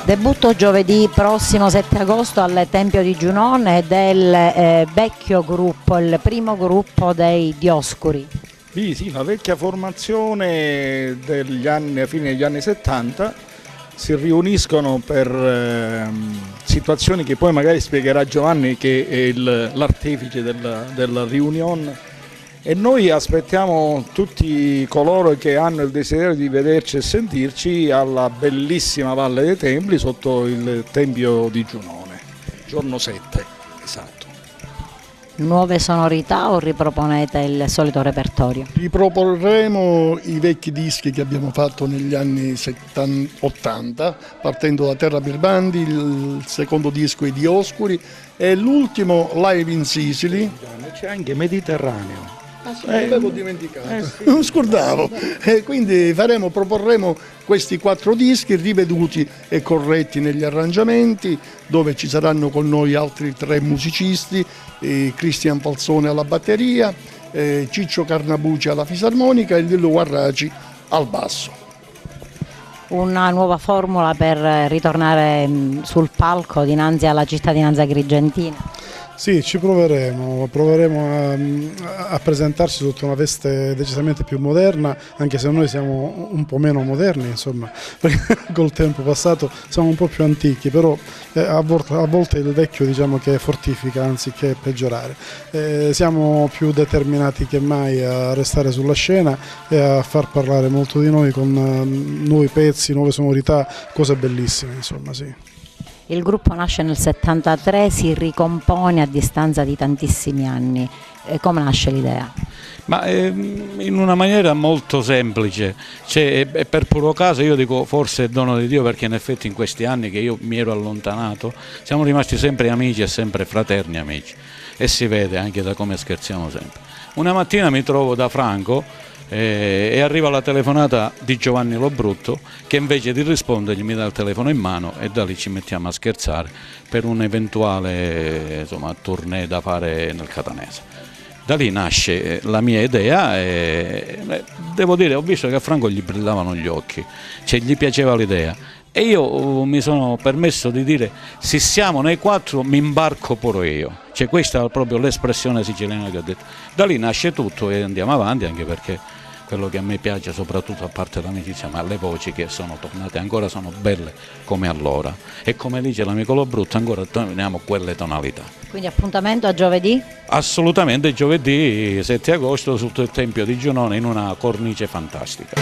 Debutto giovedì prossimo 7 agosto al Tempio di Giunone del vecchio gruppo, il primo gruppo dei Dioscuri. Sì, la vecchia formazione degli anni, a fine degli anni 70, si riuniscono per situazioni che poi magari spiegherà Giovanni, che è l'artefice della riunione, e noi aspettiamo tutti coloro che hanno il desiderio di vederci e sentirci alla bellissima Valle dei Templi sotto il Tempio di Giunone, giorno 7, esatto. Nuove sonorità o riproponete il solito repertorio? Riproporremo i vecchi dischi che abbiamo fatto negli anni 80, partendo da Terra Birbandi, il secondo disco I Dioscuri e l'ultimo Live in Sicily. C'è anche Mediterraneo. L'avevo dimenticato, sì. non scordavo. Quindi proporremo questi 4 dischi riveduti e corretti negli arrangiamenti, dove ci saranno con noi altri 3 musicisti, Cristian Falzone alla batteria, Ciccio Carnabuci alla fisarmonica e Lillo Guarraci al basso. Una nuova formula per ritornare sul palco dinanzi alla cittadinanza agrigentina? Sì, ci proveremo a presentarci sotto una veste decisamente più moderna, anche se noi siamo un po' meno moderni, insomma, perché col tempo passato siamo un po' più antichi, però a volte il vecchio diciamo che fortifica anziché peggiorare. Siamo più determinati che mai a restare sulla scena e a far parlare molto di noi con nuovi pezzi, nuove sonorità, cose bellissime, insomma, sì. Il gruppo nasce nel 73, si ricompone a distanza di tantissimi anni. Come nasce l'idea? Ma in una maniera molto semplice, cioè, per puro caso io dico forse è dono di Dio, perché in effetti in questi anni che io mi ero allontanato siamo rimasti sempre amici e sempre fraterni amici, e si vede anche da come scherziamo sempre. Una mattina mi trovo da Franco e arriva la telefonata di Giovanni Lobrutto, che invece di rispondergli mi dà il telefono in mano, e da lì ci mettiamo a scherzare per un eventuale tournée da fare nel Catanese. Da lì nasce la mia idea e devo dire, ho visto che a Franco gli brillavano gli occhi, cioè gli piaceva l'idea, e io mi sono permesso di dire: se siamo nei 4 mi imbarco pure io, cioè questa è proprio l'espressione siciliana che ho detto. Da lì nasce tutto e andiamo avanti, anche perché quello che a me piace soprattutto, a parte l'amicizia, ma le voci che sono tornate ancora sono belle come allora, e come dice l'amico Lobrutto ancora teniamo quelle tonalità. Quindi appuntamento a giovedì? Assolutamente, giovedì 7 agosto sotto il Tempio di Giunone in una cornice fantastica.